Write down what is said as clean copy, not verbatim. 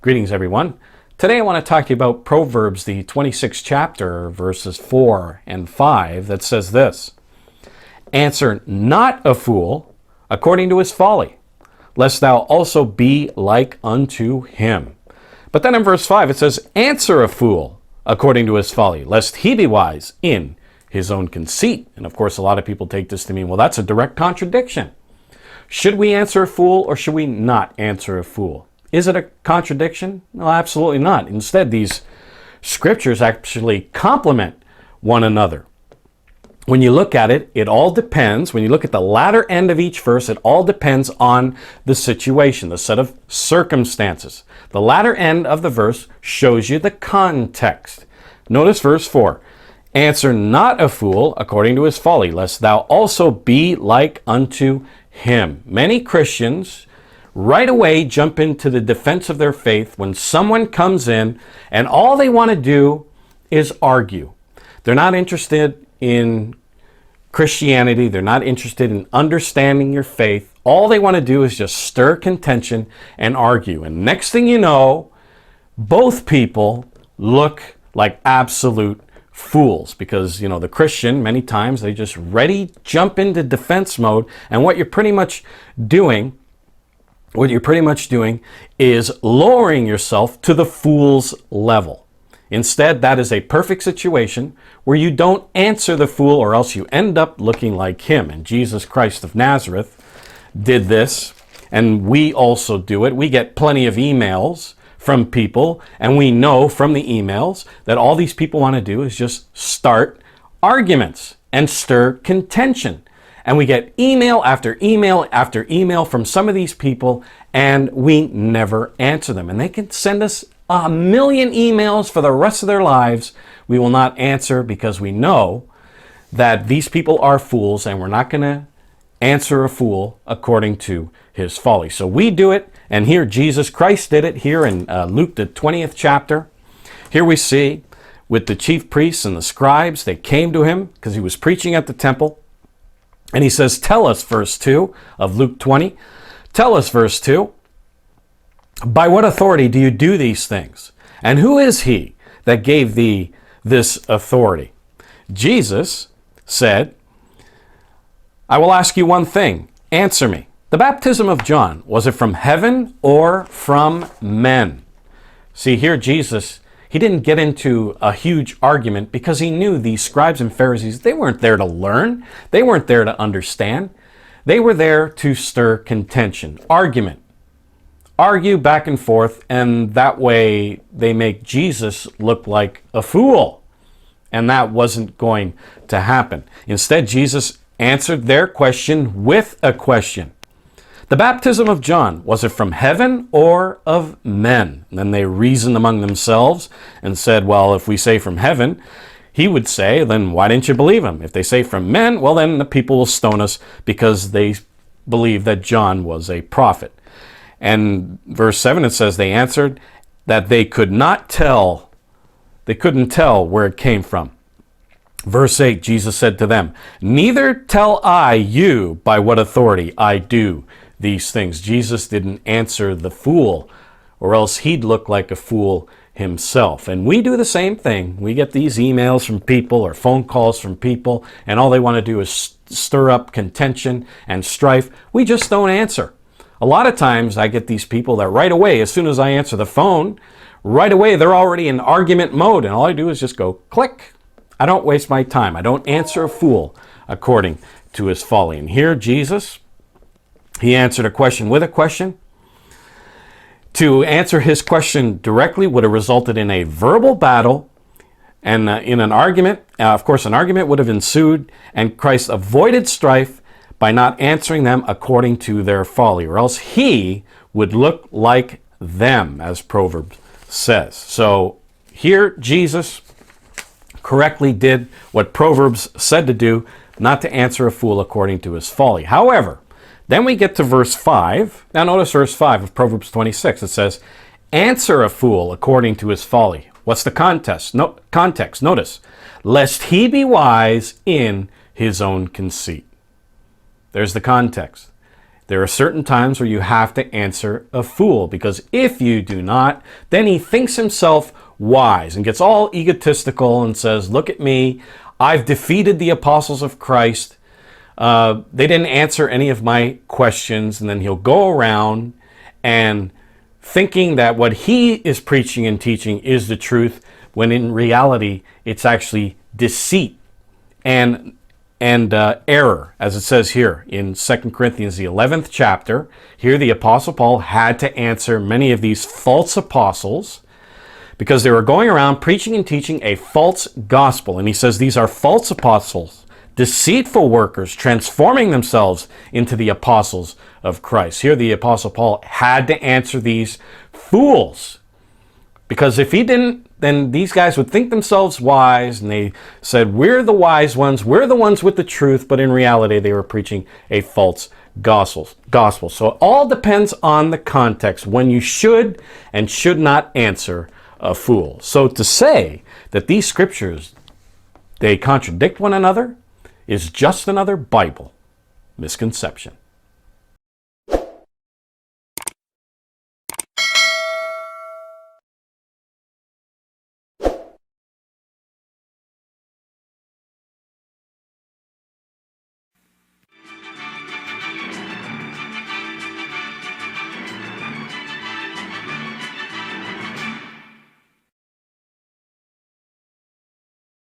Greetings, everyone. Today I want to talk to you about Proverbs, the 26th chapter, verses 4 and 5, that says this: Answer not a fool according to his folly, lest thou also be like unto him. But then in verse 5 it says, Answer a fool according to his folly, lest he be wise in his own conceit. And of course, a lot of people take this to mean, well, that's a direct contradiction. Should we answer a fool or should we not answer a fool? Is it a contradiction? No, absolutely not. Instead, these scriptures actually complement one another. When you look at it, it all depends. When you look at the latter end of each verse, it all depends on the situation, the set of circumstances. The latter end of the verse shows you the context. Notice verse 4. Answer not a fool according to his folly, lest thou also be like unto him. Many Christians right away jump into the defense of their faith when someone comes in and all they want to do is argue. They're not interested in Christianity. They're not interested in understanding your faith. All they want to do is just stir contention and argue. And next thing you know, both people look like absolute fools because, the Christian, many times, they just jump into defense mode. And what you're pretty much doing is lowering yourself to the fool's level. Instead, that is a perfect situation where you don't answer the fool or else you end up looking like him. And Jesus Christ of Nazareth did this, and we also do it. We get plenty of emails from people, and we know from the emails that all these people want to do is just start arguments and stir contention. And we get email after email after email from some of these people, and we never answer them. And they can send us 1 million emails for the rest of their lives. We will not answer because we know that these people are fools, and we're not going to answer a fool according to his folly. So we do it, and here Jesus Christ did it here in Luke, the 20th chapter. Here we see with the chief priests and the scribes, they came to him because he was preaching at the temple. And he says, tell us, verse 2 of Luke 20, tell us, verse 2, by what authority do you do these things? And who is he that gave thee this authority? Jesus said, I will ask you one thing. Answer me. The baptism of John, was it from heaven or from men? See, here Jesus, he didn't get into a huge argument because he knew these scribes and Pharisees, they weren't there to learn. They weren't there to understand. They were there to stir contention, argument. Argue back and forth, and that way they make Jesus look like a fool. And that wasn't going to happen. Instead, Jesus answered their question with a question. The baptism of John, was it from heaven or of men? And then they reasoned among themselves and said, well, if we say from heaven, he would say, then why didn't you believe him? If they say from men, well, then the people will stone us because they believe that John was a prophet. And verse 7, it says, they answered that they couldn't tell where it came from. Verse 8, Jesus said to them, neither tell I you by what authority I do these things. Jesus didn't answer the fool, or else he'd look like a fool himself. And we do the same thing. We get these emails from people or phone calls from people, and all they want to do is stir up contention and strife. We just don't answer. A lot of times I get these people that right away, as soon as I answer the phone, right away they're already in argument mode, and all I do is just go click. I don't waste my time. I don't answer a fool according to his folly. And here Jesus, he answered a question with a question. To answer his question directly would have resulted in a verbal battle and in an argument. Of course, an argument would have ensued, and Christ avoided strife by not answering them according to their folly, or else he would look like them, as Proverbs says. So here Jesus correctly did what Proverbs said to do, not to answer a fool according to his folly. However, then we get to verse 5. Now notice verse 5 of Proverbs 26. It says, answer a fool according to his folly. What's the context? Notice, lest he be wise in his own conceit. There's the context. There are certain times where you have to answer a fool, because if you do not, then he thinks himself wise and gets all egotistical and says, look at me, I've defeated the apostles of Christ. They didn't answer any of my questions. And then he'll go around and thinking that what he is preaching and teaching is the truth, when in reality, it's actually deceit and error, as it says here in 2 Corinthians, the 11th chapter. Here the Apostle Paul had to answer many of these false apostles because they were going around preaching and teaching a false gospel. And he says these are false apostles, deceitful workers, transforming themselves into the apostles of Christ. Here the Apostle Paul had to answer these fools, because if he didn't, then these guys would think themselves wise, and they said, we're the wise ones, we're the ones with the truth, but in reality they were preaching a false gospel. So it all depends on the context when you should and should not answer a fool. So to say that these scriptures, they contradict one another, is just another Bible misconception.